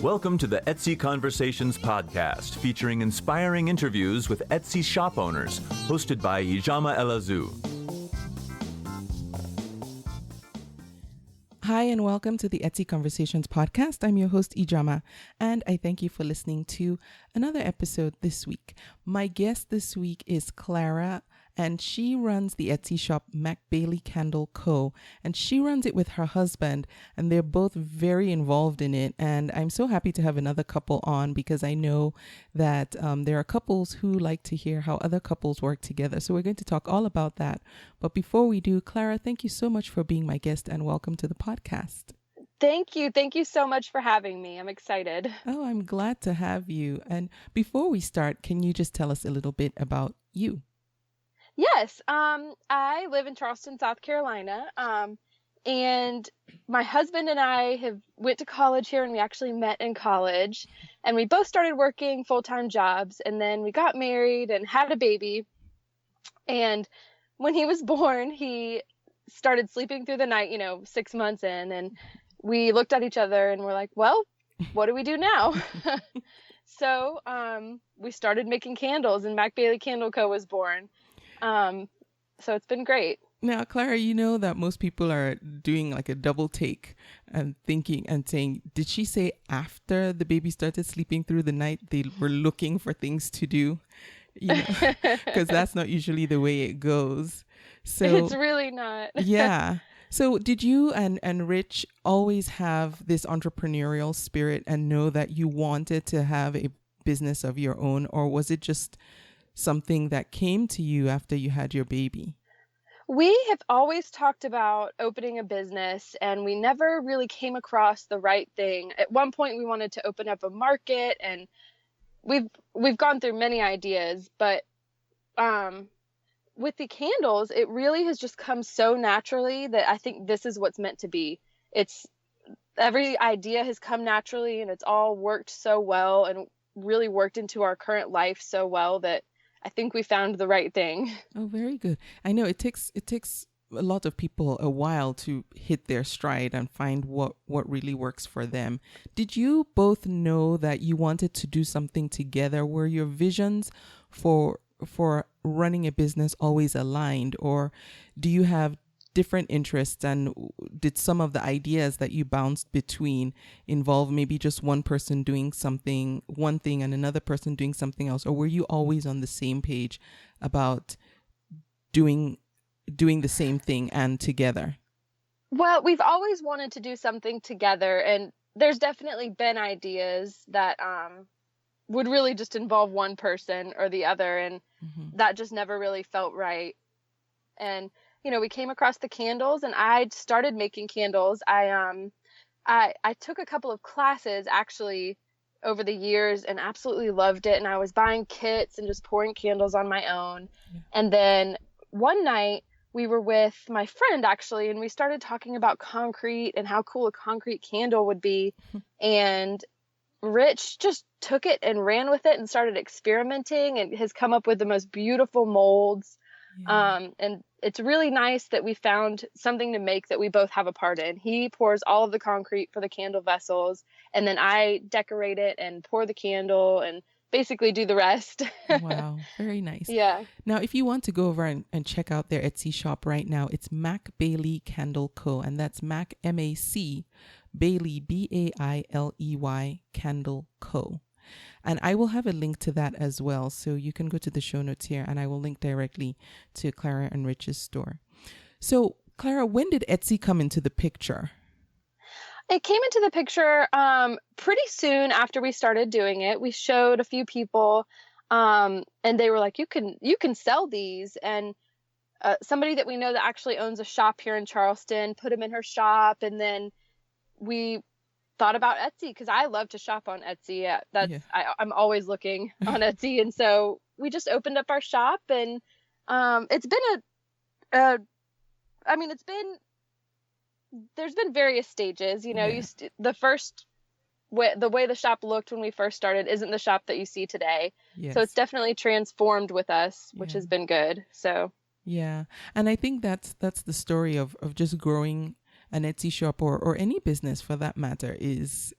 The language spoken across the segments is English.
Welcome to the Etsy Conversations podcast, featuring inspiring interviews with Etsy shop owners, hosted by Ijama Elazu. Hi, and welcome to the Etsy Conversations podcast. I'm your host, Ijama, and I thank you for listening to another episode this week. My guest this week is Clara, and she runs the Etsy shop MacBailey Candle Co. And she runs it with her husband, and they're both very involved in it. And I'm so happy to have another couple on because I know that there are couples who like to hear how other couples work together. So we're going to talk all about that. But before we do, Clara, thank you so much for being my guest and welcome to the podcast. Thank you. Thank you so much for having me. I'm excited. Oh, I'm glad to have you. And before we start, can you just tell us a little bit about you? Yes, I live in Charleston, South Carolina, and my husband and I have went to college here, and we actually met in college, and we both started working full-time jobs, and then we got married and had a baby, and when he was born, he started sleeping through the night, 6 months in, and we looked at each other and we're like, well, what do we do now? So we started making candles, and MacBailey Candle Co. was born. So it's been great. Now, Clara, you know that most people are doing like a double take and thinking and saying, did she say after the baby started sleeping through the night, they were looking for things to do? Because that's not usually the way it goes. So it's really not. Yeah. So did you and Rich always have this entrepreneurial spirit and know that you wanted to have a business of your own, or was it just something that came to you after you had your baby? We have always talked about opening a business, and we never really came across the right thing. At one point, we wanted to open up a market, and we've gone through many ideas, but with the candles, it really has just come so naturally that I think this is what's meant to be. Every idea has come naturally, and it's all worked so well and really worked into our current life so well that I think we found the right thing. Oh, very good. I know it takes a lot of people a while to hit their stride and find what really works for them. Did you both know that you wanted to do something together? Were your visions for running a business always aligned, or do you have different interests, and did some of the ideas that you bounced between involve maybe just one person doing one thing and another person doing something else, or were you always on the same page about doing the same thing and together? Well, we've always wanted to do something together, and there's definitely been ideas that would really just involve one person or the other, and that just never really felt right. And we came across the candles, and I started making candles. I took a couple of classes actually over the years and absolutely loved it. And I was buying kits and just pouring candles on my own. Yeah. And then one night we were with my friend actually, and we started talking about concrete and how cool a concrete candle would be. And Rich just took it and ran with it and started experimenting and has come up with the most beautiful molds. Yeah. And it's really nice that we found something to make that we both have a part in. He pours all of the concrete for the candle vessels, and then I decorate it and pour the candle and basically do the rest. Wow, very nice. Yeah. Now, if you want to go over and check out their Etsy shop right now, it's MacBailey Candle Co. And that's Mac, M-A-C, Bailey, B-A-I-L-E-Y, Candle Co. And I will have a link to that as well. So you can go to the show notes here and I will link directly to Clara and Rich's store. So Clara, when did Etsy come into the picture? It came into the picture pretty soon after we started doing it. We showed a few people and they were like, you can sell these. And somebody that we know that actually owns a shop here in Charleston put them in her shop. And then we thought about Etsy because I love to shop on Etsy. I'm always looking on Etsy. And so we just opened up our shop, and it's been there's been various stages, yeah. The way the shop looked when we first started isn't the shop that you see today. Yes. So it's definitely transformed with us, which has been good. So yeah. And I think that's the story of just growing an Etsy shop or any business for that matter is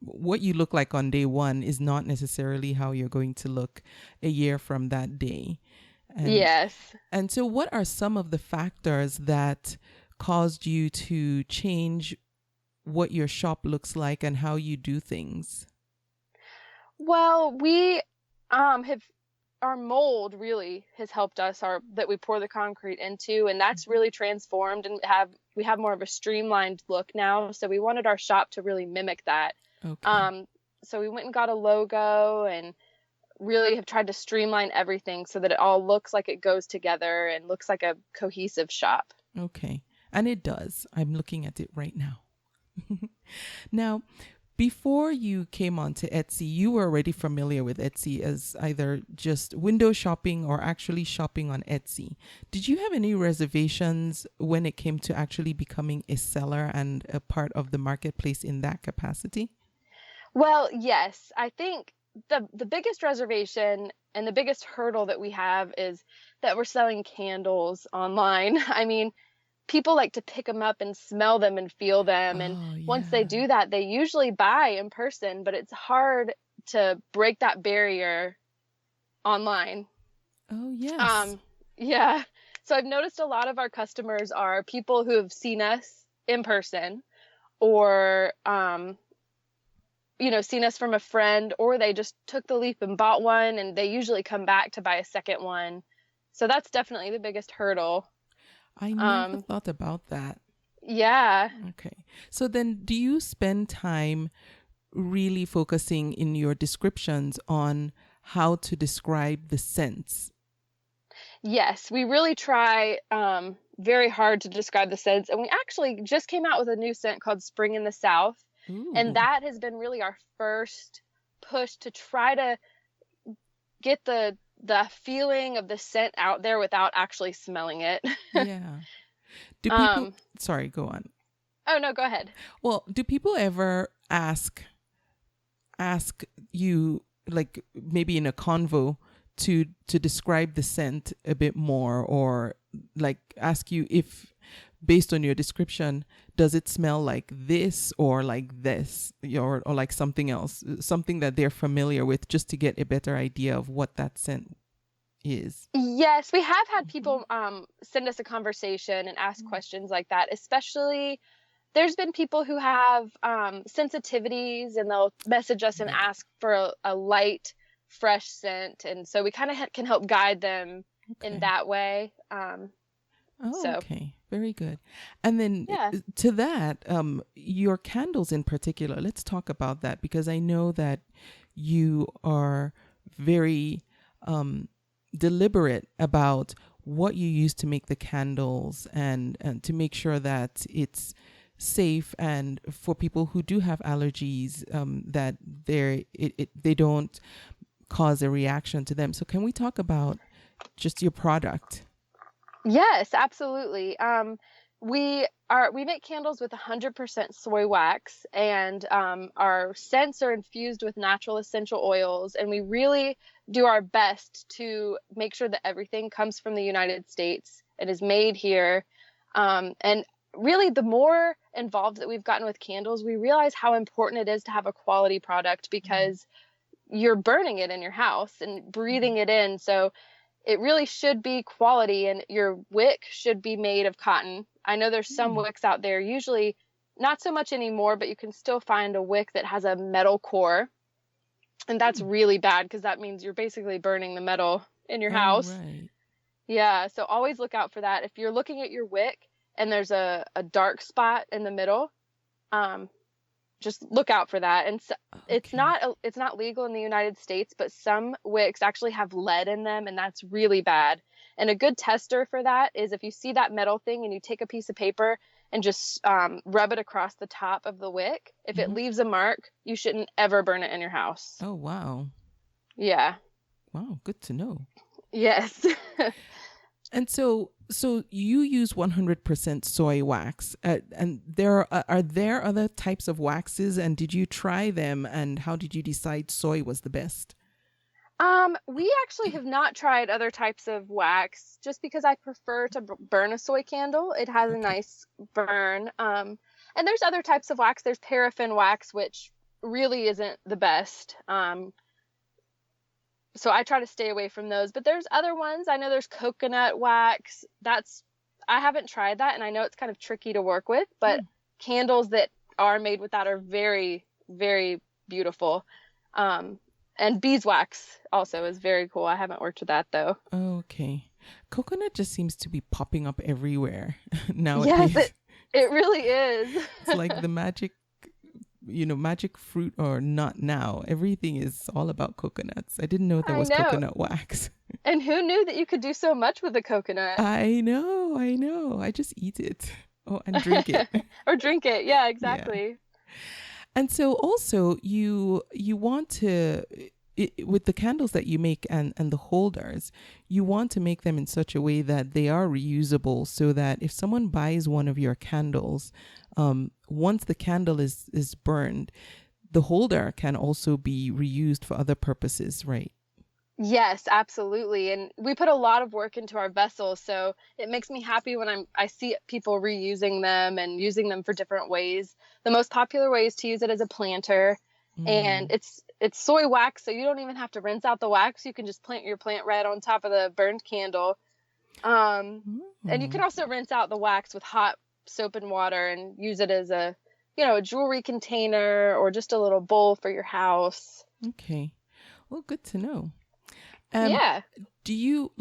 what you look like on day one is not necessarily how you're going to look a year from that day. And, yes. And so what are some of the factors that caused you to change what your shop looks like and how you do things? Well, we have our mold really has helped us that we pour the concrete into, and that's really transformed, and we have more of a streamlined look now. So we wanted our shop to really mimic that. Okay. So we went and got a logo and really have tried to streamline everything so that it all looks like it goes together and looks like a cohesive shop. Okay. And it does. I'm looking at it right now. Now, before you came onto Etsy, you were already familiar with Etsy as either just window shopping or actually shopping on Etsy. Did you have any reservations when it came to actually becoming a seller and a part of the marketplace in that capacity? Well, yes. I think the biggest reservation and the biggest hurdle that we have is that we're selling candles online. I mean, people like to pick them up and smell them and feel them. And once they do that, they usually buy in person, but it's hard to break that barrier online. Oh, yes. Yeah. So I've noticed a lot of our customers are people who have seen us in person or, seen us from a friend, or they just took the leap and bought one, and they usually come back to buy a second one. So that's definitely the biggest hurdle. I never thought about that. Yeah. Okay. So then do you spend time really focusing in your descriptions on how to describe the scents? Yes, we really try very hard to describe the scents. And we actually just came out with a new scent called Spring in the South. Ooh. And that has been really our first push to try to get the feeling of the scent out there without actually smelling it. Yeah. Do people, sorry, go on. Oh, no, go ahead. Well, do people ever ask you, like maybe in a convo, to describe the scent a bit more, or like ask you if, based on your description, does it smell like this or like this, or like something else, something that they're familiar with, just to get a better idea of what that scent is? Yes, we have had people send us a conversation and ask questions like that. Especially, there's been people who have sensitivities, and they'll message us and ask for a light, fresh scent. And so we kind of can help guide them in that way. Okay. Very good. And then to that, your candles in particular, let's talk about that, because I know that you are very deliberate about what you use to make the candles, and to make sure that it's safe, and for people who do have allergies, that they don't cause a reaction to them. So can we talk about just your product? Yes, absolutely. We make candles with 100% soy wax, and our scents are infused with natural essential oils, and we really do our best to make sure that everything comes from the United States and is made here. And really, the more involved that we've gotten with candles, we realize how important it is to have a quality product, because you're burning it in your house and breathing it in. So it really should be quality, and your wick should be made of cotton. I know there's some wicks out there, usually not so much anymore, but you can still find a wick that has a metal core. And that's really bad, because that means you're basically burning the metal in your house. Right. Yeah, so always look out for that. If you're looking at your wick and there's a dark spot in the middle, just look out for that. And so, it's not legal in the United States, but some wicks actually have lead in them, and that's really bad. And a good tester for that is if you see that metal thing and you take a piece of paper and just rub it across the top of the wick. If it leaves a mark, you shouldn't ever burn it in your house. Oh, wow. Yeah. Wow, good to know. Yes. And so you use 100% soy wax, and are there other types of waxes, and did you try them, and how did you decide soy was the best? We actually have not tried other types of wax, just because I prefer to burn a soy candle. It has a nice burn. And there's other types of wax. There's paraffin wax, which really isn't the best. So I try to stay away from those, but there's other ones. I know there's coconut wax. I haven't tried that, and I know it's kind of tricky to work with, but candles that are made with that are very, very beautiful. And beeswax also is very cool. I haven't worked with that though. Okay. Coconut just seems to be popping up everywhere nowadays. Yes, it really is. It's like the magic fruit or not now. Everything is all about coconuts. I didn't know there was coconut wax. And who knew that you could do so much with a coconut? I know. I just eat it. Oh, and drink it. Or drink it. Yeah, exactly. Yeah. And so also you want to, with the candles that you make and the holders, you want to make them in such a way that they are reusable, so that if someone buys one of your candles, once the candle is burned, the holder can also be reused for other purposes, right? Yes, absolutely. And we put a lot of work into our vessels, so it makes me happy when I see people reusing them and using them for different ways. The most popular way is to use it as a planter, and it's soy wax, so you don't even have to rinse out the wax. You can just plant your plant right on top of the burned candle. And you can also rinse out the wax with hot soap and water and use it as a jewelry container or just a little bowl for your house. Okay. Well, good to know. Yeah. Do you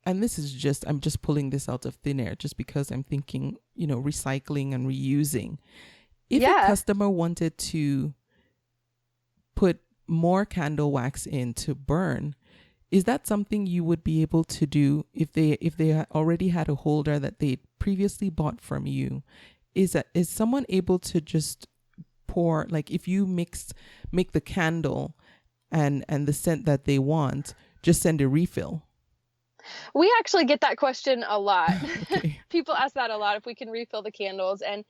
and this is I'm just pulling this out of thin air just because I'm thinking, recycling and reusing. If a customer wanted to put more candle wax in to burn, is that something you would be able to do if they already had a holder that they previously bought from you? Is someone able to just pour, like if you make the candle and the scent that they want, just send a refill? We actually get that question a lot. Okay. People ask that a lot, if we can refill the candles. And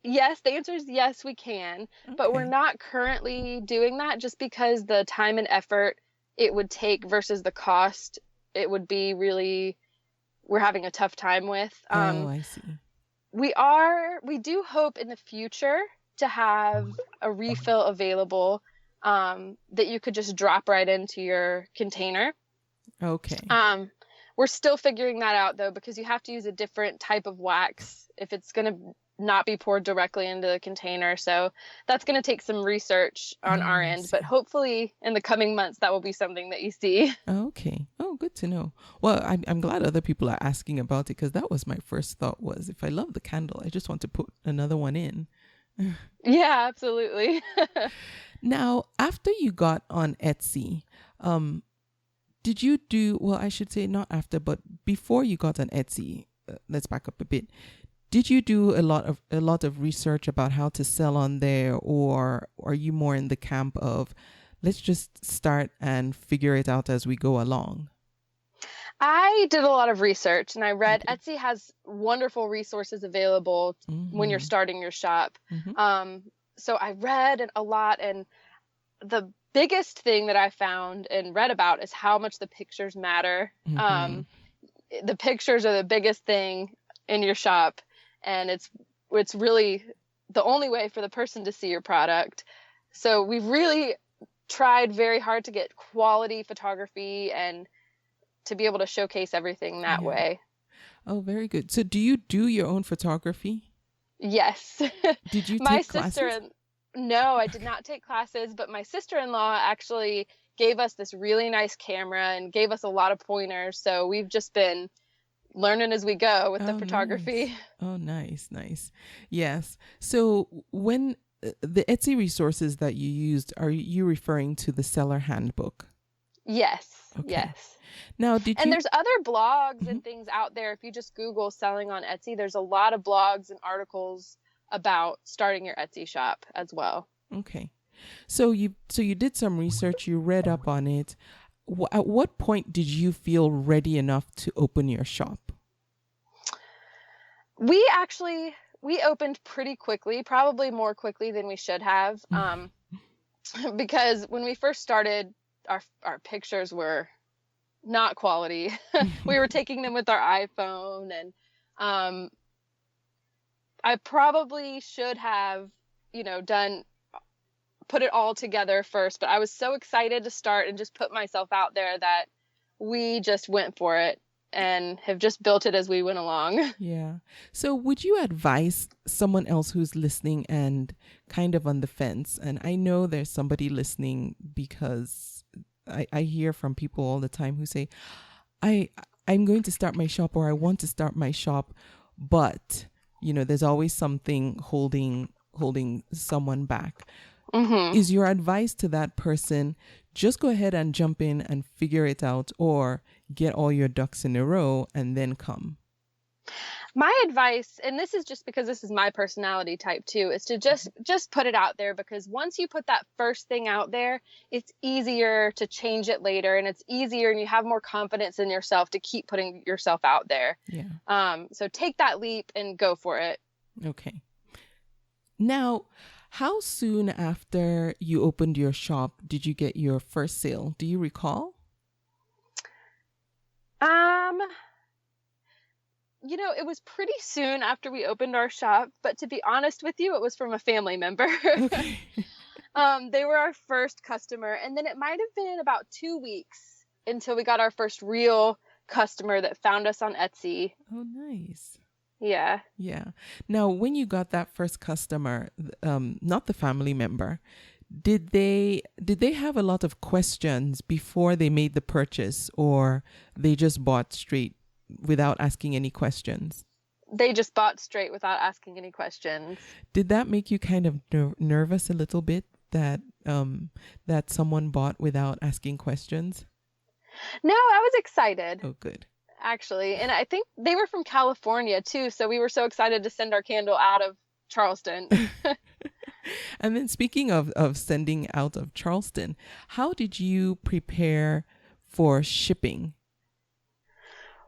yes, the answer is yes, we can. Okay. But we're not currently doing that just because the time and effort it would take versus the cost, it would be really, we're having a tough time with. I see. We do hope in the future to have a refill available that you could just drop right into your container. Okay. We're still figuring that out though, because you have to use a different type of wax if it's going to not be poured directly into the container. So that's going to take some research on our end, but hopefully in the coming months, that will be something that you see. Okay. Oh, good to know. Well, I'm glad other people are asking about it, because that was my first thought, was if I love the candle, I just want to put another one in. Yeah, absolutely. Now, after you got on Etsy, did you do, well, I should say not after, but before you got on Etsy, let's back up a bit. Did you do a lot of research about how to sell on there, or are you more in the camp of let's just start and figure it out as we go along? I did a lot of research, and I read Etsy has wonderful resources available when you're starting your shop. So I read a lot, and the biggest thing that I found and read about is how much the pictures matter. The pictures are the biggest thing in your shop, and it's really the only way for the person to see your product. So we've really tried very hard to get quality photography and to be able to showcase everything that way. Oh, very good. So do you do your own photography? Yes. Did you take classes? No, I did not take classes, but my sister-in-law actually gave us this really nice camera and gave us a lot of pointers. So we've just been learning as we go with the photography. Nice. Oh, nice. Yes. So when the Etsy resources that you used, are you referring to the seller handbook? Yes. Okay. Yes. Now, there's other blogs and things out there. If you just Google selling on Etsy, there's a lot of blogs and articles about starting your Etsy shop as well. Okay. So you did some research, you read up on it. At what point did you feel ready enough to open your shop? We opened pretty quickly, probably more quickly than we should have. Because when we first started, our pictures were not quality. We were taking them with our iPhone, and I probably should have, done put it all together first, but I was so excited to start and just put myself out there that we just went for it and have just built it as we went along. Yeah. So would you advise someone else who's listening and kind of on the fence? And I know there's somebody listening because I hear from people all the time who say, I'm going to start my shop, or I want to start my shop, but there's always something holding someone back. Mm-hmm. Is your advice to that person, just go ahead and jump in and figure it out, or get all your ducks in a row and then come? My advice, and this is just because this is my personality type too, is to just put it out there, because once you put that first thing out there, it's easier to change it later, and it's easier and you have more confidence in yourself to keep putting yourself out there. Yeah. So take that leap and go for it. Okay. Now, how soon after you opened your shop did you get your first sale? Do you recall? It was pretty soon after we opened our shop, but to be honest with you, it was from a family member. Okay. They were our first customer, and then it might have been about 2 weeks until we got our first real customer that found us on Etsy. Oh, nice. Yeah. Yeah. Now, when you got that first customer, not the family member, did they have a lot of questions before they made the purchase, or they just bought straight without asking any questions? They just bought straight without asking any questions. Did that make you kind of nervous a little bit that that someone bought without asking questions? No, I was excited. Oh, good. Actually, and I think they were from California too, so we were so excited to send our candle out of Charleston. And then speaking of sending out of Charleston, how did you prepare for shipping?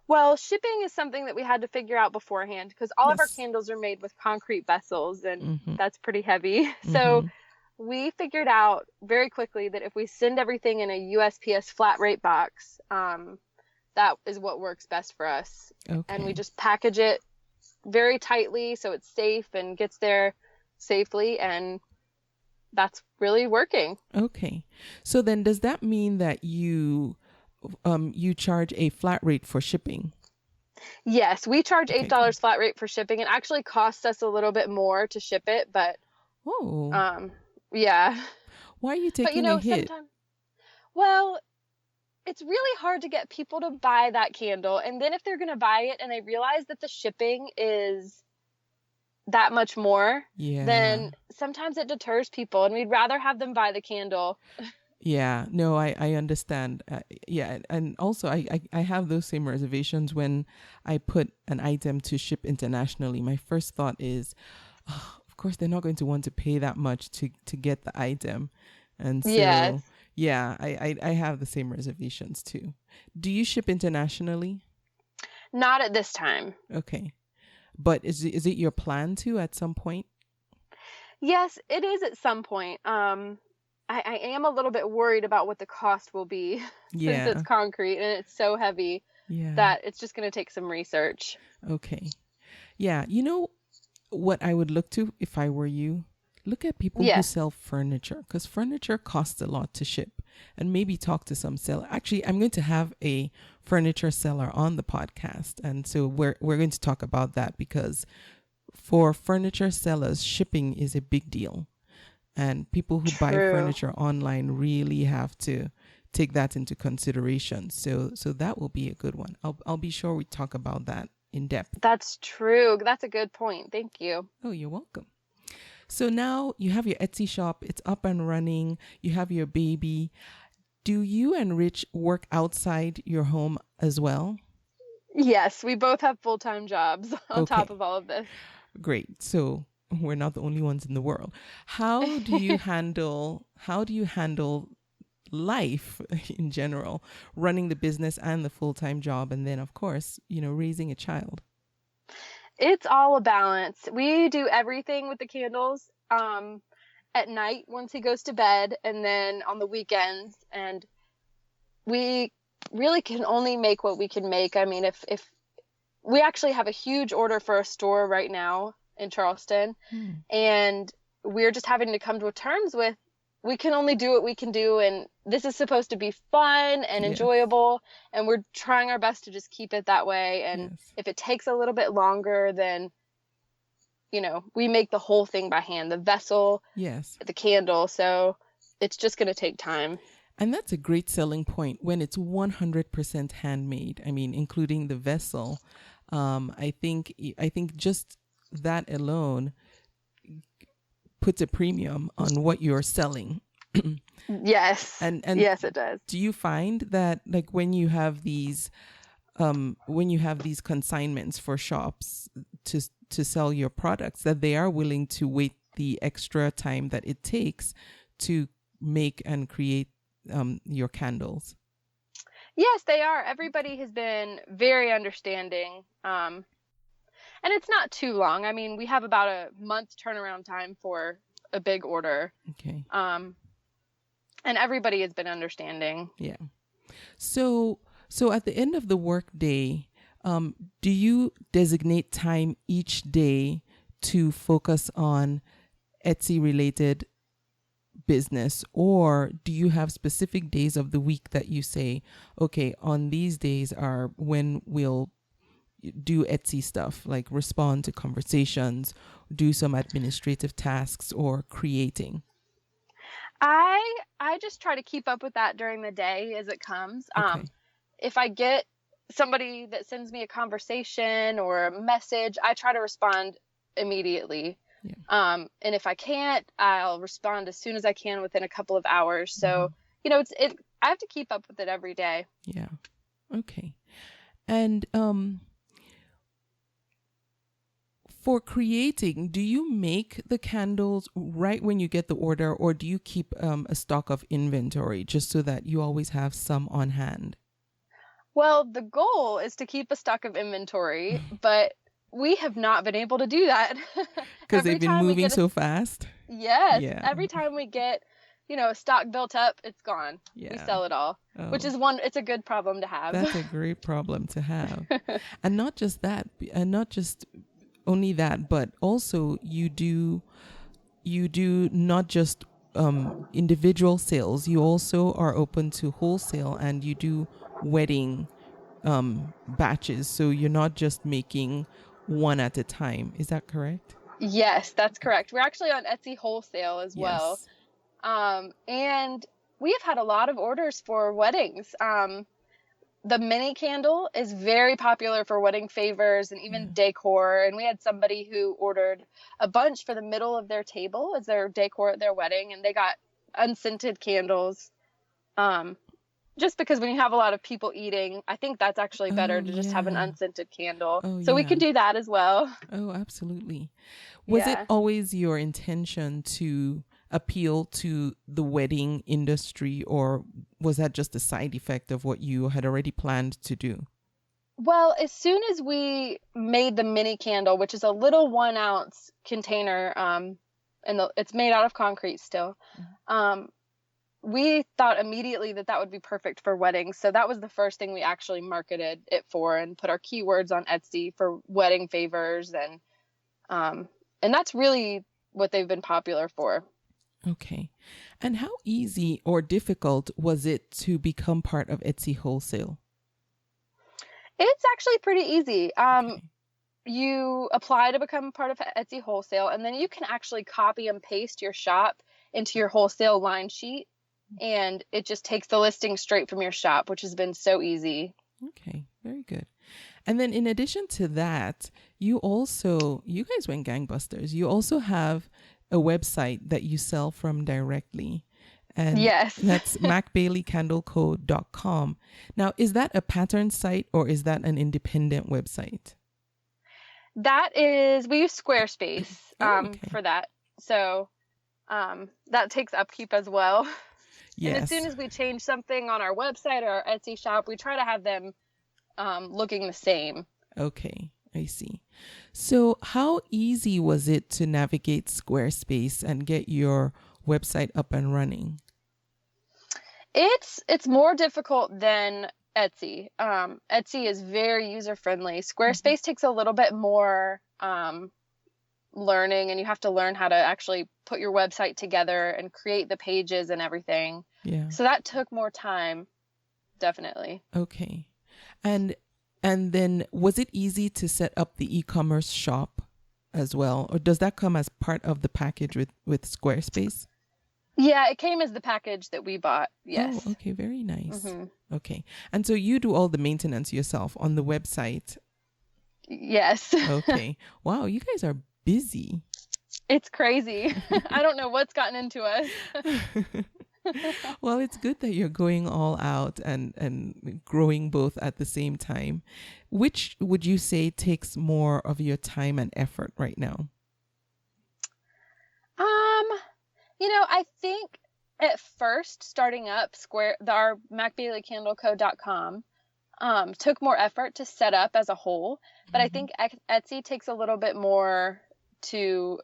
Well, shipping is something that we had to figure out beforehand, because all of our Yes. candles are made with concrete vessels, and Mm-hmm. that's pretty heavy. So we figured out very quickly that if we send everything in a USPS flat rate box, that is what works best for us. Okay. And we just package it very tightly so it's safe and gets there safely, and that's really working. Okay. So then does that mean that you charge a flat rate for shipping? Yes, we charge Okay, $8 good. flat rate for shipping. It actually costs us a little bit more to ship it, but Oh, yeah. why are you But taking a hit? sometimes, well, it's really hard to get people to buy that candle. And then if they're going to buy it and they realize that the shipping is that much more, Yeah. then sometimes it deters people, and we'd rather have them buy the candle. Yeah, no, I understand. Yeah, and also I have those same reservations when I put an item to ship internationally. My first thought is, oh, of course, they're not going to want to pay that much to get the item. And so, Yes. yeah, I have the same reservations too. Do you ship internationally? Not at this time. Okay. But is it your plan to at some point? Yes, it is at some point. I am a little bit worried about what the cost will be Yeah. since it's concrete and it's so heavy Yeah. that it's just going to take some research. Okay. Yeah. You know what I would look to if I were you? Look at people who Yeah. sell furniture, because furniture costs a lot to ship, and maybe talk to some seller. Actually, I'm going to have a furniture seller on the podcast. And so we're going to talk about that, because for furniture sellers, shipping is a big deal. And people who buy True. furniture online really have to take that into consideration. So that will be a good one. I'll be sure we talk about that in depth. That's true. That's a good point. Thank you. Oh, you're welcome. So now you have your Etsy shop. It's up and running. You have your baby. Do you and Rich work outside your home as well? Yes, we both have full-time jobs on Okay. top of all of this. Great. So we're not the only ones in the world. How do you handle life in general, running the business and the full-time job, and then of course, raising a child? It's all a balance. We do everything with the candles at night once he goes to bed, and then on the weekends, and we really can only make what we can make. I mean, if we actually have a huge order for a store right now in Charleston, and we're just having to come to terms with we can only do what we can do, and this is supposed to be fun and enjoyable, and we're trying our best to just keep it that way. And if it takes a little bit longer, then we make the whole thing by hand, the vessel, the candle, so it's just going to take time. And that's a great selling point when it's 100% handmade. I mean, including the vessel. I think just that alone puts a premium on what you're selling. Yes. And yes, it does. Do you find that, like, when you have these consignments for shops to sell your products, that they are willing to wait the extra time that it takes to make and create your candles? Yes, they are. Everybody has been very understanding. And it's not too long. I mean, we have about a month turnaround time for a big order. Okay. And everybody has been understanding. Yeah. So at the end of the work day, do you designate time each day to focus on Etsy related business, or do you have specific days of the week that you say, okay, on these days are when we'll do Etsy stuff, like respond to conversations, do some administrative tasks, or creating? I just try to keep up with that during the day as it comes. Okay. If I get somebody that sends me a conversation or a message, I try to respond immediately. Yeah. And if I can't, I'll respond as soon as I can within a couple of hours. So, I have to keep up with it every day. Yeah. Okay. And for creating, do you make the candles right when you get the order, or do you keep a stock of inventory just so that you always have some on hand? Well, the goal is to keep a stock of inventory, but we have not been able to do that. Because they've been moving so fast? Yes. Yeah. Every time we get, a stock built up, it's gone. Yeah. We sell it all, which is it's a good problem to have. That's a great problem to have. And not just that, and not just only that, but also you do not just individual sales. You also are open to wholesale, and you do wedding batches. So you're not just making one at a time. Is that correct? Yes, that's correct. We're actually on Etsy wholesale as well. And we have had a lot of orders for weddings. The mini candle is very popular for wedding favors and even decor. And we had somebody who ordered a bunch for the middle of their table as their decor at their wedding, and they got unscented candles. Just because when you have a lot of people eating, I think that's actually better to just have an unscented candle. So we can do that as well. Oh, absolutely. Was it always your intention to appeal to the wedding industry, or was that just a side effect of what you had already planned to do? Well, as soon as we made the mini candle, which is a little 1 ounce container, and it's made out of concrete still, we thought immediately that would be perfect for weddings. So that was the first thing we actually marketed it for and put our keywords on Etsy for wedding favors. And that's really what they've been popular for. Okay. And how easy or difficult was it to become part of Etsy wholesale? It's actually pretty easy. You apply to become part of Etsy wholesale, and then you can actually copy and paste your shop into your wholesale line sheet. And it just takes the listing straight from your shop, which has been so easy. Okay, very good. And then in addition to that, you guys went gangbusters. You also have a website that you sell from directly. And yes. That's MacBaileyCandleCo.com. Now, is that a pattern site, or is that an independent website? We use Squarespace for that. So that takes upkeep as well. Yes. And as soon as we change something on our website or our Etsy shop, we try to have them looking the same. Okay, I see. So how easy was it to navigate Squarespace and get your website up and running? It's more difficult than Etsy. Etsy is very user-friendly. Squarespace takes a little bit more learning, and you have to learn how to actually put your website together and create the pages and everything. Yeah. So that took more time, definitely. Okay. And then was it easy to set up the e-commerce shop as well? Or does that come as part of the package with Squarespace? Yeah, it came as the package that we bought. Yes. Oh, okay. Very nice. Mm-hmm. Okay. And so you do all the maintenance yourself on the website? Yes. Okay. Wow. You guys are busy. It's crazy. I don't know what's gotten into us. Well, it's good that you're going all out and growing both at the same time. Which would you say takes more of your time and effort right now? I think at first starting up our MacBailey Candle Co.com took more effort to set up as a whole, but I think Etsy takes a little bit more to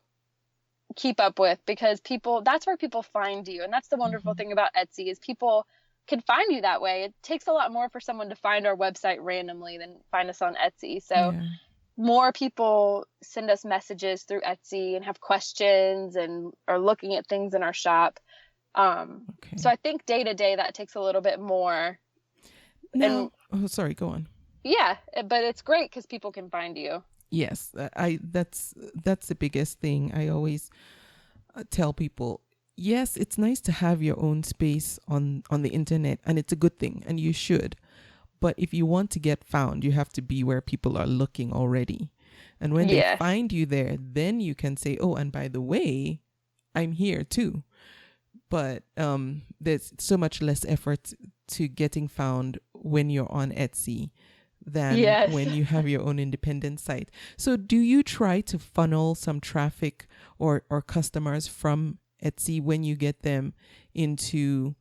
keep up with, because that's where people find you. And that's the wonderful thing about Etsy, is people can find you that way. It takes a lot more for someone to find our website randomly than find us on Etsy. So more people send us messages through Etsy and have questions and are looking at things in our shop. So I think day to day that takes a little bit more. Go on. Yeah, but it's great because people can find you. Yes, that's the biggest thing. I always tell people, yes, it's nice to have your own space on the internet, and it's a good thing, and you should. But if you want to get found, you have to be where people are looking already. And when they find you there, then you can say, oh, and by the way, I'm here too. But there's so much less effort to getting found when you're on Etsy than when you have your own independent site. So do you try to funnel some traffic or customers from Etsy when you get them into,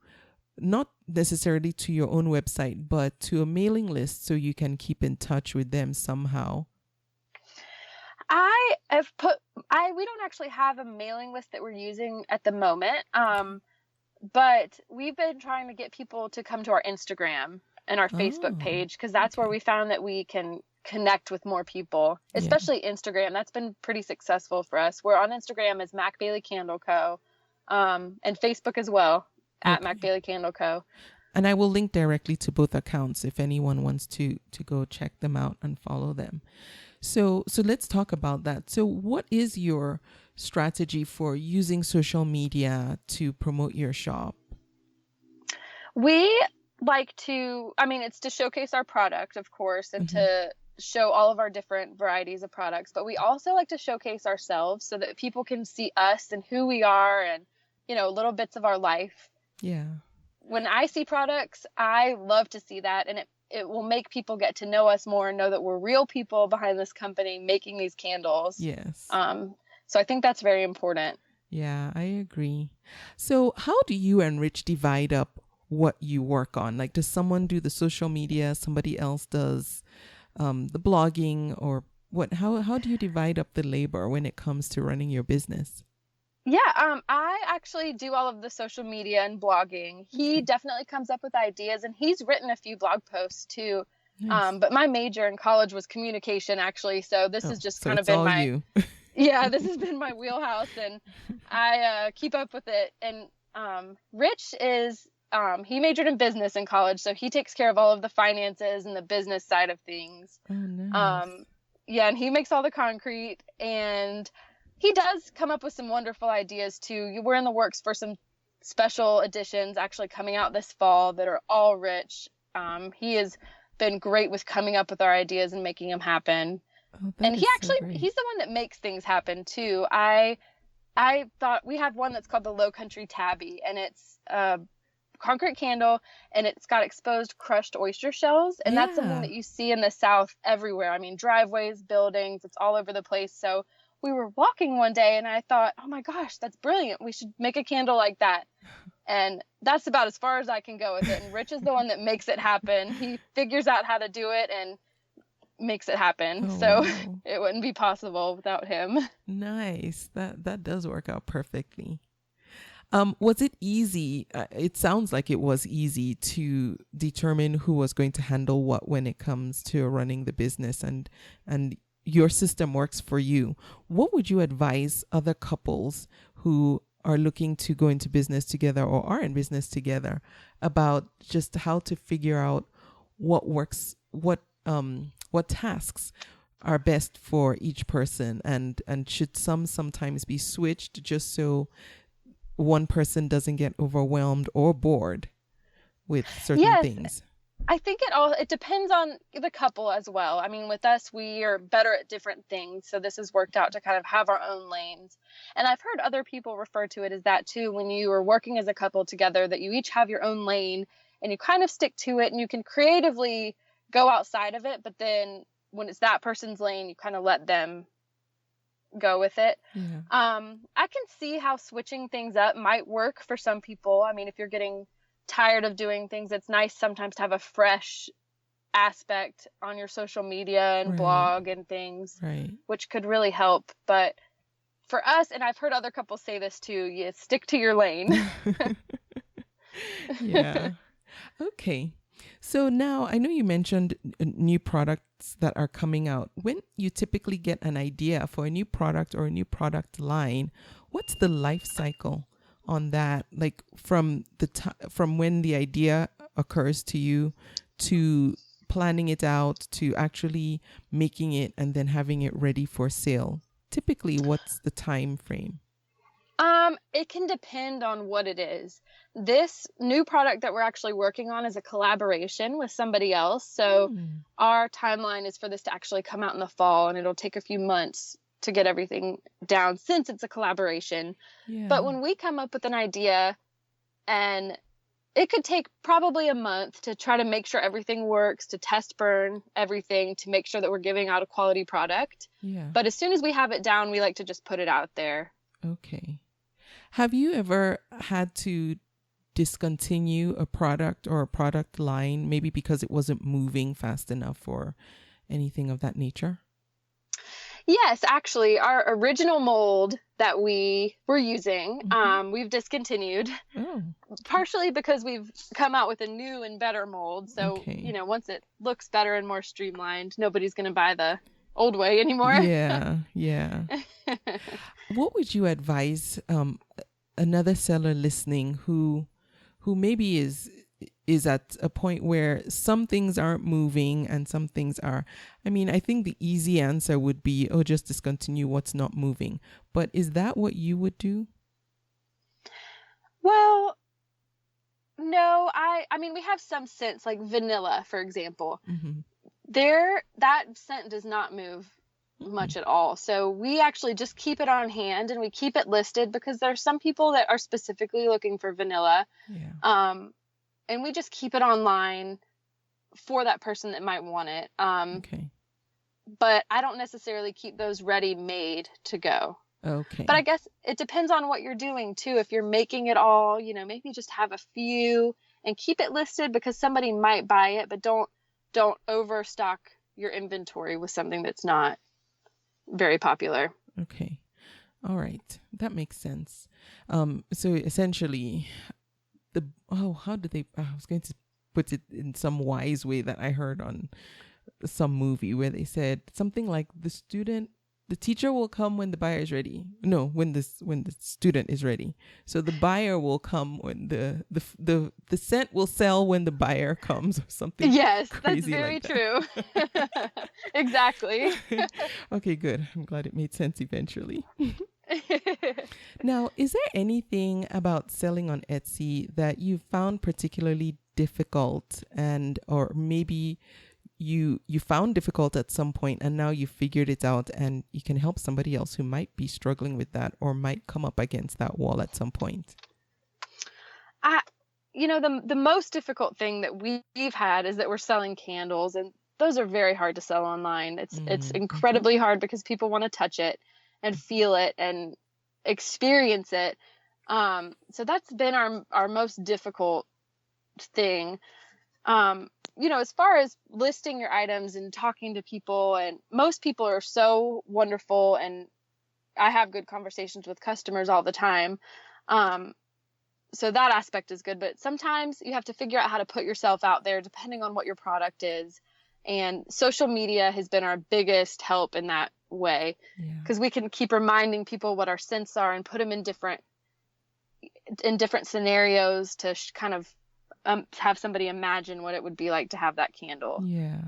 not necessarily to your own website, but to a mailing list so you can keep in touch with them somehow? We don't actually have a mailing list that we're using at the moment. But we've been trying to get people to come to our Instagram and our Facebook page, because that's where we found that we can connect with more people, especially Instagram. That's been pretty successful for us. We're on Instagram as MacBailey Candle Co. And Facebook as well, at MacBailey Candle Co. And I will link directly to both accounts if anyone wants to go check them out and follow them. So let's talk about that. So what is your strategy for using social media to promote your shop? We like to, it's to showcase our product, of course, and to show all of our different varieties of products. But we also like to showcase ourselves so that people can see us and who we are and, little bits of our life. Yeah. When I see products, I love to see that. And it will make people get to know us more and know that we're real people behind this company making these candles. Yes. So I think that's very important. Yeah, I agree. So how do you and Rich divide up what you work on? Like, does someone do the social media, somebody else does the blogging, or what? How do you divide up the labor when it comes to running your business? Yeah, I actually do all of the social media and blogging. He definitely comes up with ideas, and he's written a few blog posts too. Nice. But my major in college was communication, actually. So this has just kind of been my this has been my wheelhouse, and I keep up with it. And Rich is he majored in business in college, so he takes care of all of the finances and the business side of things. Oh, nice. And he makes all the concrete, and he does come up with some wonderful ideas too. We're in the works for some special editions actually coming out this fall that are all Rich. He has been great with coming up with our ideas and making them happen. Oh, and he's the one that makes things happen too. I thought we have one that's called the Low Country Tabby, and it's a concrete candle, and it's got exposed crushed oyster shells. And that's something that you see in the South everywhere. Driveways, buildings, it's all over the place. So we were walking one day and I thought, oh my gosh, that's brilliant. We should make a candle like that. And that's about as far as I can go with it. And Rich is the one that makes it happen. He figures out how to do it and makes it happen. Wow. It wouldn't be possible without him. Nice. That does work out perfectly. Was it easy? It sounds like it was easy to determine who was going to handle what when it comes to running the business and your system works for you. What would you advise other couples who are looking to go into business together or are in business together about just how to figure out what works, what tasks are best for each person, and should sometimes be switched just so one person doesn't get overwhelmed or bored with certain things? I think it depends on the couple as well. I mean, with us, we are better at different things. So this has worked out to kind of have our own lanes. And I've heard other people refer to it as that too, when you are working as a couple together, that you each have your own lane and you kind of stick to it and you can creatively go outside of it. But then when it's that person's lane, you kind of let them go with it. Yeah. I can see how switching things up might work for some people. I mean, if you're getting tired of doing things, it's nice sometimes to have a fresh aspect on your social media and blog and things, which could really help. But for us, and I've heard other couples say this too, you stick to your lane. Yeah. Okay. So now I know you mentioned new products that are coming out. When you typically get an idea for a new product or a new product line, what's the life cycle on that? Like from when the idea occurs to you to planning it out to actually making it and then having it ready for sale. Typically, what's the time frame? It can depend on what it is. This new product that we're actually working on is a collaboration with somebody else. So our timeline is for this to actually come out in the fall, and it'll take a few months to get everything down since it's a collaboration. Yeah. But when we come up with an idea, and it could take probably a month to try to make sure everything works, to test burn everything, to make sure that we're giving out a quality product. Yeah. But as soon as we have it down, we like to just put it out there. Okay. Have you ever had to discontinue a product or a product line, maybe because it wasn't moving fast enough or anything of that nature? Yes, actually, our original mold that we were using, we've discontinued, partially because we've come out with a new and better mold. So, once it looks better and more streamlined, nobody's going to buy the old way anymore. Yeah. What would you advise another seller listening who maybe is at a point where some things aren't moving and some things are? I mean, I think the easy answer would be, just discontinue what's not moving. But is that what you would do? Well, no, I mean, we have some scents like vanilla, for example. That scent does not move much at all. So we actually just keep it on hand and we keep it listed because there's some people that are specifically looking for vanilla. Yeah. And we just keep it online for that person that might want it. Okay. But I don't necessarily keep those ready made to go. Okay. But I guess it depends on what you're doing too. If you're making it all, maybe just have a few and keep it listed because somebody might buy it, but don't overstock your inventory with something that's not very popular. Okay. All right. That makes sense. So essentially how do they, I was going to put it in some wise way that I heard on some movie where they said something like the teacher will come when the buyer is ready. No, when the student is ready. So the buyer will come when the scent will sell when the buyer comes or something. Yes, crazy that's very like true. Exactly. Okay, good. I'm glad it made sense eventually. Now, is there anything about selling on Etsy that you found particularly difficult or maybe you found difficult at some point and now you figured it out and you can help somebody else who might be struggling with that or might come up against that wall at some point? The most difficult thing that we've had is that we're selling candles, and those are very hard to sell online. It's incredibly hard because people want to touch it and feel it and experience it. So that's been our most difficult thing. As far as listing your items and talking to people, and most people are so wonderful, and I have good conversations with customers all the time. So that aspect is good, but sometimes you have to figure out how to put yourself out there depending on what your product is And social media has been our biggest help in that way, because we can keep reminding people what our scents are and put them in different scenarios to kind of have somebody imagine what it would be like to have that candle. Yeah.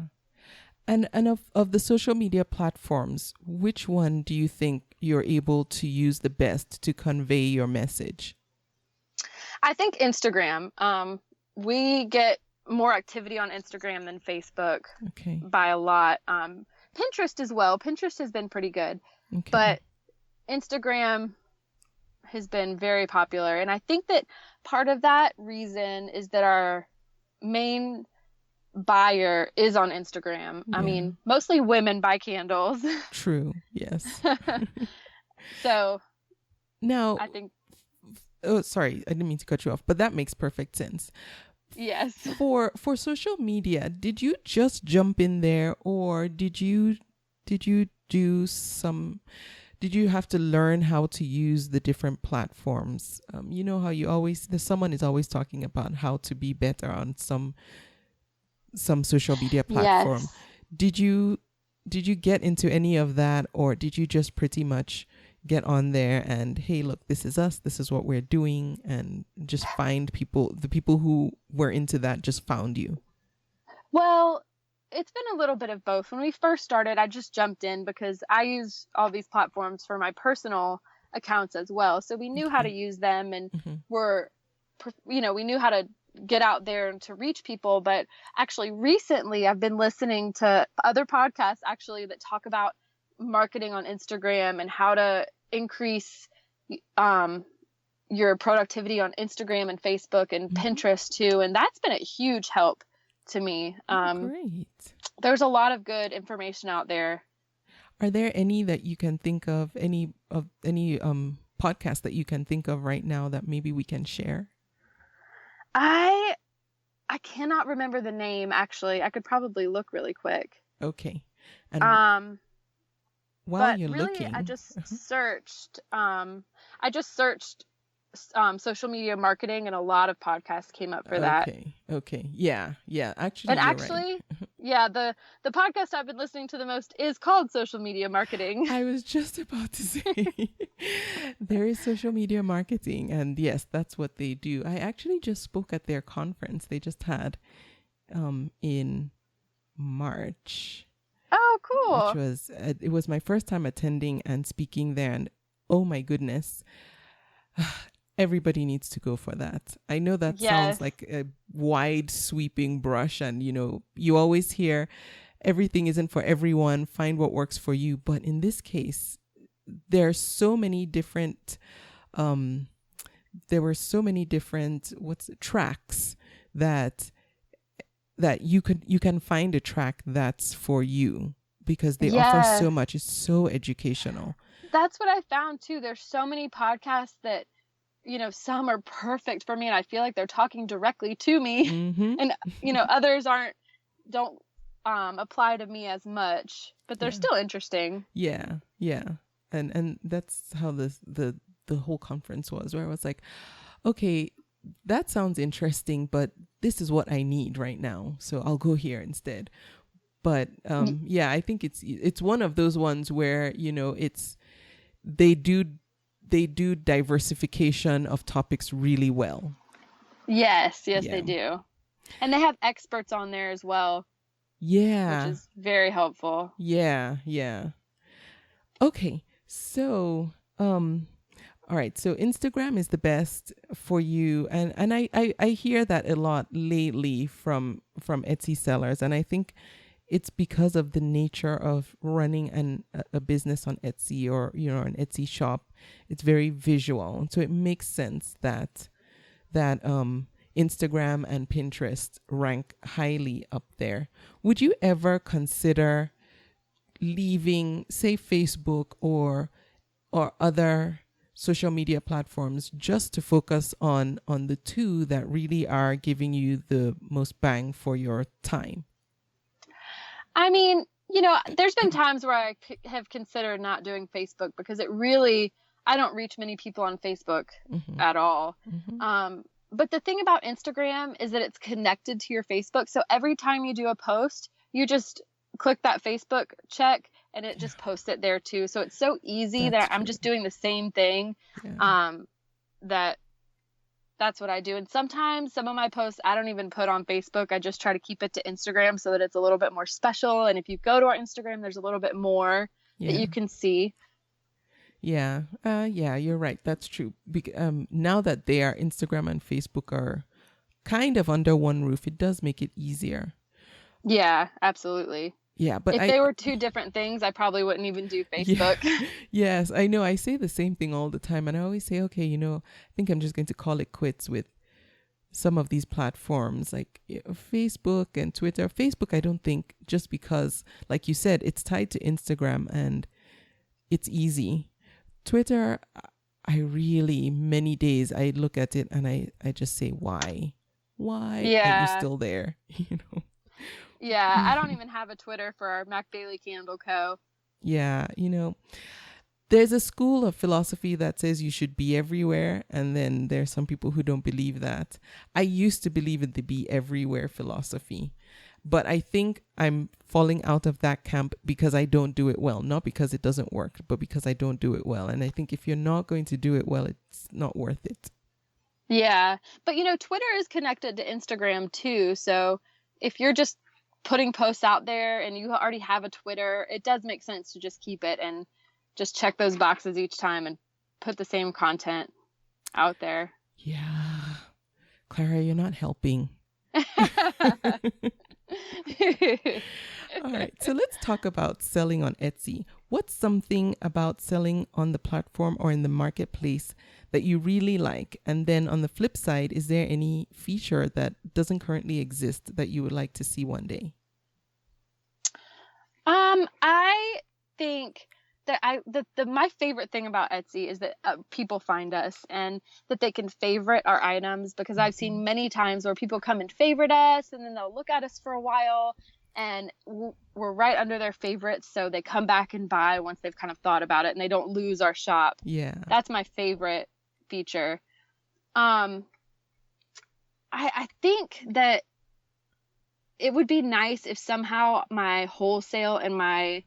And of the social media platforms, which one do you think you're able to use the best to convey your message? I think Instagram. We get more activity on Instagram than Facebook by a lot. Pinterest as well. Pinterest has been pretty good, but Instagram has been very popular. And I think that part of that reason is that our main buyer is on Instagram. I mean, mostly women buy candles. True. Yes. So now I think, oh, sorry, I didn't mean to cut you off, but that makes perfect sense. yes. For social media, did you just jump in there, or did you have to learn how to use the different platforms? You know how someone is always talking about how to be better on some social media platform. Yes. Did you get into any of that, or did you just pretty much get on there and, hey, look, this is us, this is what we're doing, and just find the people who were into that just found you? Well, it's been a little bit of both. When we first started, I just jumped in because I use all these platforms for my personal accounts as well. So we knew how to use them, and we knew how to get out there and to reach people. But actually recently I've been listening to other podcasts actually that talk about marketing on Instagram and how to increase your productivity on Instagram and Facebook and Pinterest too. And that's been a huge help to me. Great. There's a lot of good information out there. Are there any that you can think of, any podcasts that you can think of right now that maybe we can share? I cannot remember the name, actually. I could probably look really quick. Okay. And while you're really, looking, I just searched social media marketing, and a lot of podcasts came up for that. Okay. Yeah. Actually, and you're actually, right. Yeah, the podcast I've been listening to the most is called Social Media Marketing. I was just about to say there is social media marketing, and yes, that's what they do. I actually just spoke at their conference they just had in March. Oh, cool. Which was it was my first time attending and speaking there, and oh my goodness, everybody needs to go for that. I know that sounds like a wide sweeping brush, and you always hear everything isn't for everyone, find what works for you. But in this case, there were so many different tracks that you can find a track that's for you, because they offer so much. It's so educational. That's what I found too. There's so many podcasts that, some are perfect for me, and I feel like they're talking directly to me. And, others don't apply to me as much, but they're still interesting. Yeah. And that's how the whole conference was, where I was like, okay, that sounds interesting, but this is what I need right now, so I'll go here instead. But I think it's one of those ones where they do diversification of topics really well. Yes, they do, and they have experts on there as well. Yeah, which is very helpful. Yeah. Okay, so all right, so Instagram is the best for you, and I hear that a lot lately from Etsy sellers, and I think it's because of the nature of running a business on Etsy, or an Etsy shop. It's very visual, so it makes sense that Instagram and Pinterest rank highly up there. Would you ever consider leaving, say, Facebook or other social media platforms just to focus on the two that really are giving you the most bang for your time? I mean, there's been times where I have considered not doing Facebook, because I don't reach many people on Facebook at all. But the thing about Instagram is that it's connected to your Facebook. So every time you do a post, you just click that Facebook check and it just posts it there too. So it's so easy that I'm just doing the same thing. That's what I do. And sometimes some of my posts I don't even put on Facebook. I just try to keep it to Instagram so that it's a little bit more special. And if you go to our Instagram, there's a little bit more that you can see. Yeah. You're right. That's true. Now that Instagram and Facebook are kind of under one roof, it does make it easier. Yeah, absolutely. Yeah, but if they were two different things, I probably wouldn't even do Facebook. Yeah. Yes, I know. I say the same thing all the time. And I always say, okay, I think I'm just going to call it quits with some of these platforms like Facebook and Twitter. Facebook, I don't think, just because, like you said, it's tied to Instagram and it's easy. Twitter, many days I look at it and I just say, why? Why are you still there? Yeah, I don't even have a Twitter for our MacBailey Candle Co. Yeah, there's a school of philosophy that says you should be everywhere, and then there's some people who don't believe that. I used to believe in the be everywhere philosophy, but I think I'm falling out of that camp because I don't do it well. Not because it doesn't work, but because I don't do it well. And I think if you're not going to do it well, it's not worth it. Yeah, but Twitter is connected to Instagram too, so if you're just putting posts out there and you already have a Twitter, it does make sense to just keep it and just check those boxes each time and put the same content out there. Yeah. Clara, you're not helping. All right. So let's talk about selling on Etsy. What's something about selling on the platform or in the marketplace that you really like? And then on the flip side, is there any feature that doesn't currently exist that you would like to see one day? I think that my favorite thing about Etsy is that people find us and that they can favorite our items, because I've seen many times where people come and favorite us and then they'll look at us for a while and we're right under their favorites, so they come back and buy once they've kind of thought about it and they don't lose our shop. Yeah, that's my favorite feature. I think that it would be nice if somehow my wholesale and my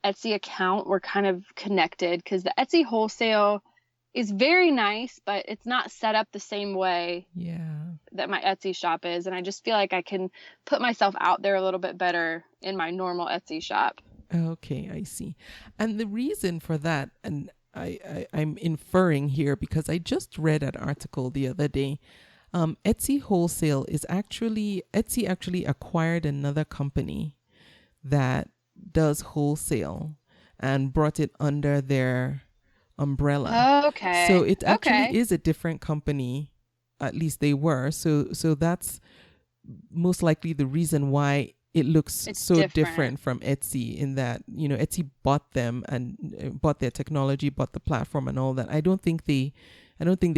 Etsy account were kind of connected, because the Etsy wholesale is very nice, but it's not set up the same way that my Etsy shop is. And I just feel like I can put myself out there a little bit better in my normal Etsy shop. Okay, I see. And the reason for that, and I'm inferring here because I just read an article the other day. Etsy wholesale Etsy actually acquired another company that does wholesale and brought it under their umbrella. Okay. So it actually is a different company, at least they were. So that's most likely the reason why it looks so different from Etsy, in that, Etsy bought them and bought their technology, bought the platform and all that. I don't think they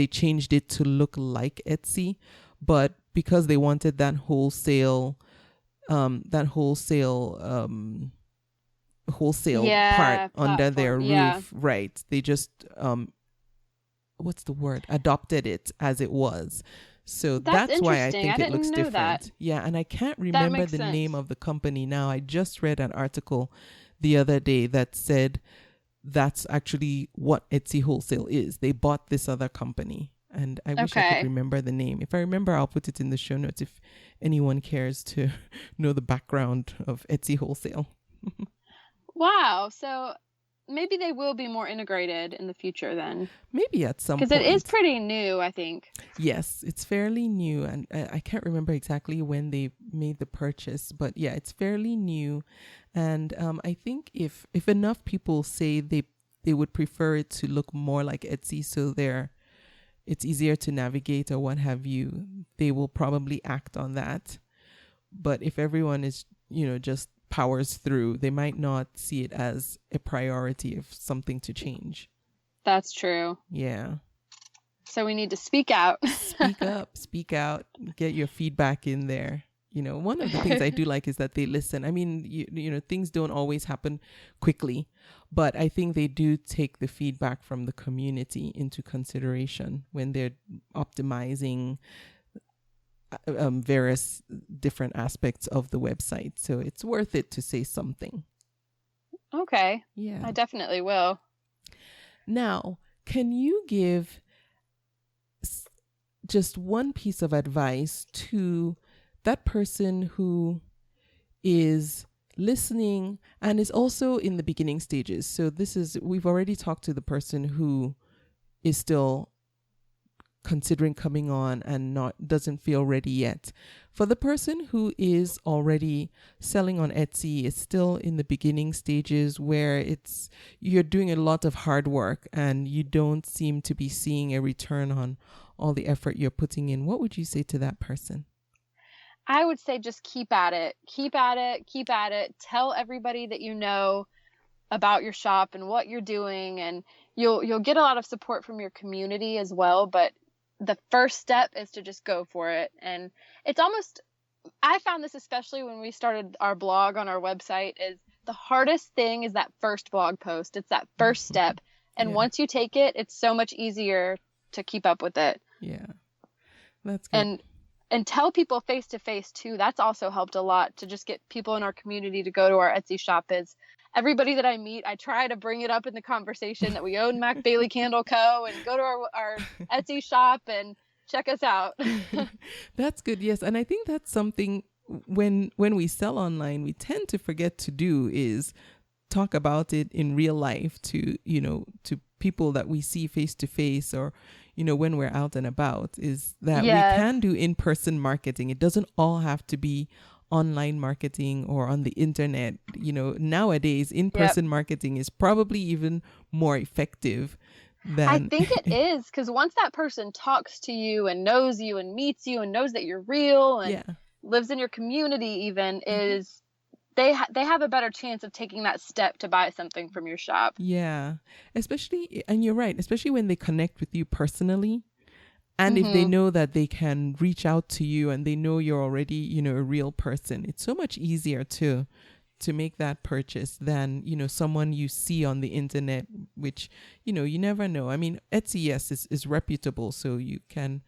changed it to look like Etsy, but because they wanted that wholesale part under their roof, right? They just adopted it as it was. So that's why I think it looks different. That. Yeah, and I can't remember the name of the company now. I just read an article the other day that said that's actually what Etsy wholesale is. They bought this other company, and I wish I could remember the name. If I remember, I'll put it in the show notes if anyone cares to know the background of Etsy wholesale. Wow. So maybe they will be more integrated in the future then. Maybe at some point. Because it is pretty new, I think. Yes, it's fairly new. And I can't remember exactly when they made the purchase. But yeah, it's fairly new. And I think if enough people say they would prefer it to look more like Etsy, so it's easier to navigate or what have you, they will probably act on that. But if everyone is, just powers through, they might not see it as a priority of something to change. That's true. Yeah. So we need to speak out. Speak out, get your feedback in there. One of the things I do like is that they listen. I mean, things don't always happen quickly, but I think they do take the feedback from the community into consideration when they're optimizing various different aspects of the website. So it's worth it to say something. Okay. Yeah. I definitely will. Now, can you give just one piece of advice to that person who is listening and is also in the beginning stages? So we've already talked to the person who is still considering coming on and doesn't feel ready yet. For the person who is already selling on Etsy, is still in the beginning stages where you're doing a lot of hard work and you don't seem to be seeing a return on all the effort you're putting in, what would you say to that person? I would say just keep at it. Keep at it. Keep at it. Tell everybody that you know about your shop and what you're doing, and you'll get a lot of support from your community as well, but the first step is to just go for it. And I found this especially when we started our blog on our website, is the hardest thing is that first blog post. It's that first step. And once you take it, it's so much easier to keep up with it. Yeah. That's good. And tell people face to face too. That's also helped a lot to just get people in our community to go to our Etsy shop. Is everybody that I meet, I try to bring it up in the conversation that we own MacBailey Candle Co. and go to our Etsy shop and check us out. That's good. Yes. And I think that's something when we sell online, we tend to forget to do is talk about it in real life to people that we see face to face, or, when we're out and about, is that we can do in-person marketing. It doesn't all have to be online marketing or on the internet. Nowadays, in-person marketing is probably even more effective than... I think it is, because once that person talks to you and knows you and meets you and knows that you're real and lives in your community even, is they have a better chance of taking that step to buy something from your shop. Yeah. Especially, and you're right, especially when they connect with you personally. And if they know that they can reach out to you and they know you're already, a real person, it's so much easier to make that purchase than, someone you see on the internet, which, you never know. I mean, Etsy, yes, is reputable. So you can,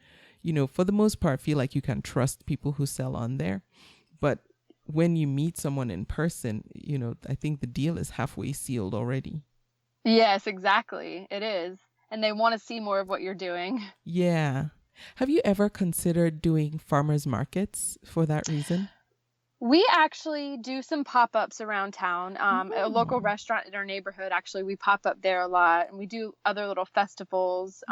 for the most part, feel like you can trust people who sell on there. But when you meet someone in person, I think the deal is halfway sealed already. Yes, exactly. It is. And they want to see more of what you're doing. Yeah. Have you ever considered doing farmers markets for that reason? We actually do some pop-ups around town. A local restaurant in our neighborhood, actually, we pop up there a lot. And we do other little festivals.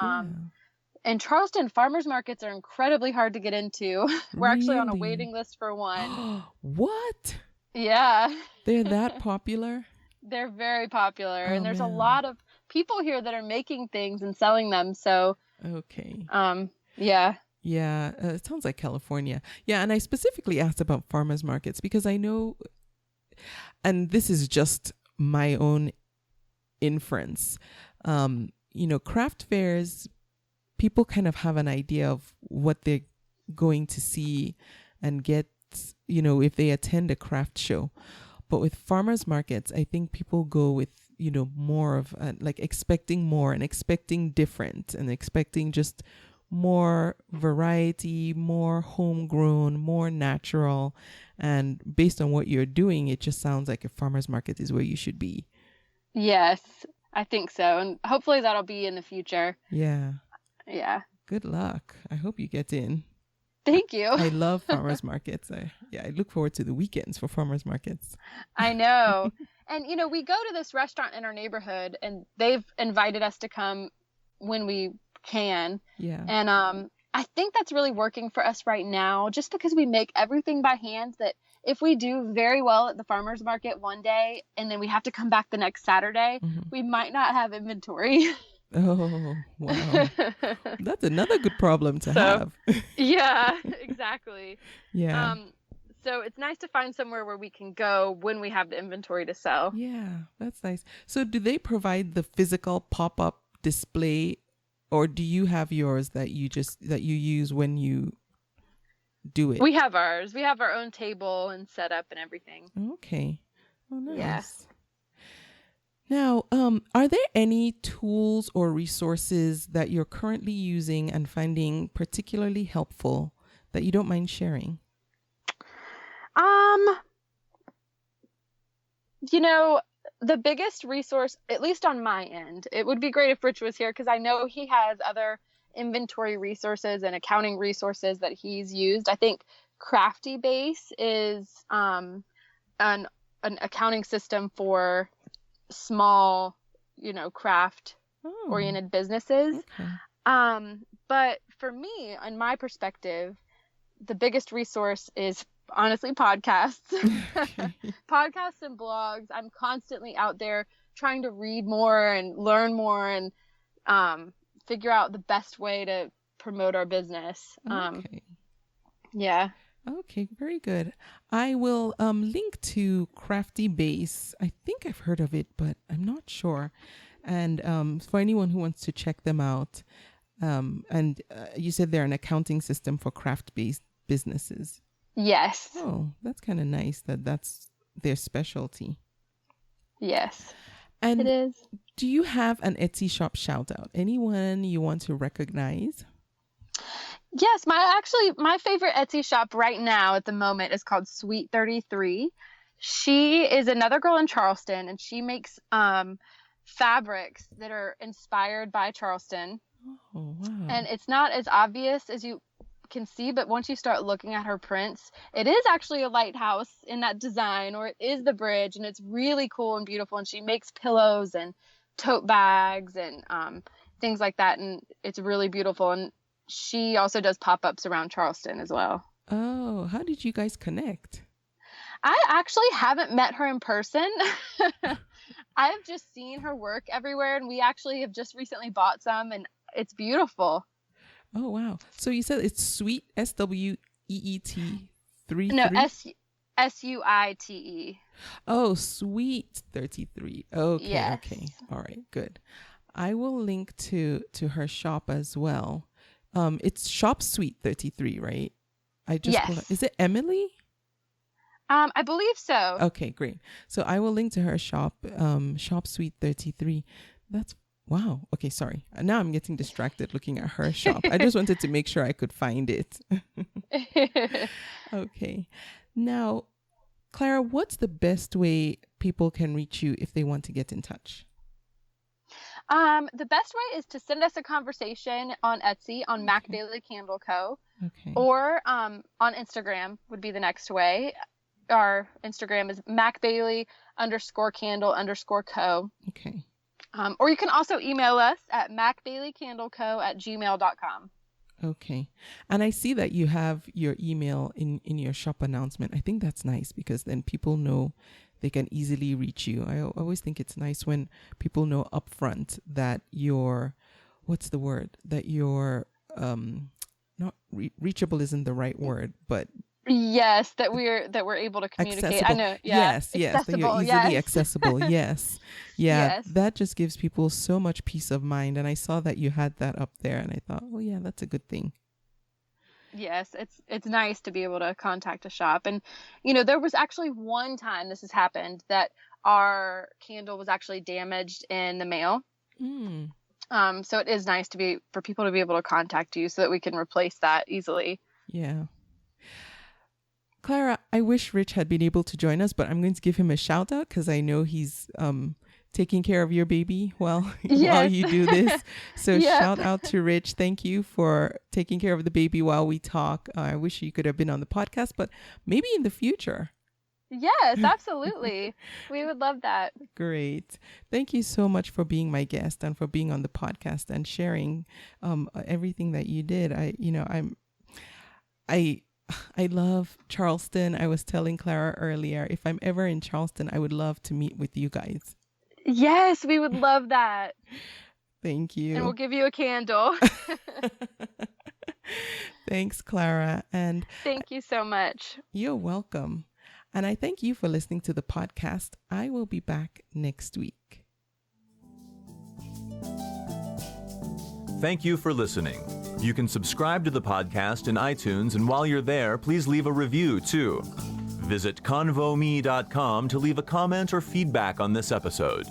In Charleston, farmers markets are incredibly hard to get into. We're actually on a waiting list for one. What? Yeah. They're that popular? They're very popular. And there's a lot of people here that are making things and selling them. So, okay. Yeah. Yeah. It sounds like California. Yeah. And I specifically asked about farmers markets because I know, and this is just my own inference, craft fairs, people kind of have an idea of what they're going to see and get, if they attend a craft show. But with farmers markets, I think people go with, more of like expecting more and expecting different and expecting just more variety, more homegrown, more natural. And based on what you're doing, it just sounds like a farmer's market is where you should be. Yes, I think so. And hopefully that'll be in the future. Yeah. Yeah. Good luck. I hope you get in. Thank you. I love farmers markets. I look forward to the weekends for farmers markets. I know. And, we go to this restaurant in our neighborhood and they've invited us to come when we can. Yeah. And I think that's really working for us right now, just because we make everything by hand, that if we do very well at the farmer's market one day and then we have to come back the next Saturday, we might not have inventory. Oh, wow. That's another good problem to have. Yeah, exactly. Yeah. So it's nice to find somewhere where we can go when we have the inventory to sell. Yeah, that's nice. So do they provide the physical pop-up display, or do you have yours that you use when you do it? We have ours. We have our own table and setup and everything. Okay. Oh, nice. Yeah. Now, are there any tools or resources that you're currently using and finding particularly helpful that you don't mind sharing? The biggest resource, at least on my end, it would be great if Rich was here because I know he has other inventory resources and accounting resources that he's used. I think Crafty Base is an accounting system for small, craft oriented businesses. Okay. But for me, in my perspective, the biggest resource is honestly podcasts. Podcasts and blogs. I'm constantly out there trying to read more and learn more and figure out the best way to promote our business. Okay. Yeah. Okay, very good. I will link to Crafty Base. I think I've heard of it, but I'm not sure. And for anyone who wants to check them out, and you said they're an accounting system for craft-based businesses. Yes. Oh, that's kind of nice that's their specialty. Yes, and it is. Do you have an Etsy shop shout out? Anyone you want to recognize? Yes, my favorite Etsy shop right now at the moment is called Sweet 33. She is another girl in Charleston, and she makes fabrics that are inspired by Charleston. Oh, wow. And it's not as obvious as you can see, but once you start looking at her prints, it is actually a lighthouse in that design, or it is the bridge, and it's really cool and beautiful. And she makes pillows and tote bags and things like that, and it's really beautiful. And she also does pop-ups around Charleston as well. Oh, how did you guys connect? I actually haven't met her in person. I've just seen her work everywhere, and we actually have just recently bought some, and it's beautiful. Oh, wow. So you said it's Sweet, SWEET 33? No, SUITE. Oh, Sweet 33. Okay, yes. Okay. All right, good. I will link to her shop as well. It's Shop Sweet 33, right? Yes. Is it Emily? I believe so. Okay, great. So I will link to her shop, Shop Sweet 33. That's wow. Okay, sorry. Now I'm getting distracted looking at her shop. I just wanted to make sure I could find it. Okay. Now, Clara, what's the best way people can reach you if they want to get in touch? The best way is to send us a conversation on Etsy on MacBailey Candle Co. Okay. Or on Instagram would be the next way. Our Instagram is MacBailey_candle_co. Okay. Or you can also email us at macbaileycandleco@gmail.com. Okay. And I see that you have your email in your shop announcement. I think that's nice because then people know they can easily reach you. I always think it's nice when people know upfront that you're, not reachable isn't the right word, but yes, that we're able to communicate. Accessible. I know. Yeah. Yes, Yes, that you're easily accessible. Yes. Yeah. Yes. That just gives people so much peace of mind. And I saw that you had that up there and I thought, oh yeah, that's a good thing. Yes, it's nice to be able to contact a shop. And, there was actually one time this has happened that our candle was actually damaged in the mail. Mm. So it is nice for people to be able to contact you so that we can replace that easily. Yeah. Clara, I wish Rich had been able to join us, but I'm going to give him a shout out because I know he's taking care of your baby while you do this. So shout out to Rich. Thank you for taking care of the baby while we talk. I wish you could have been on the podcast, but maybe in the future. Yes, absolutely. We would love that. Great. Thank you so much for being my guest and for being on the podcast and sharing everything that you did. I love Charleston. I was telling Clara earlier, if I'm ever in Charleston, I would love to meet with you guys. Yes, we would love that. Thank you. And we'll give you a candle. Thanks, Clara. And thank you so much. You're welcome. And I thank you for listening to the podcast. I will be back next week. Thank you for listening. You can subscribe to the podcast in iTunes, and while you're there, please leave a review too. Visit convome.com to leave a comment or feedback on this episode.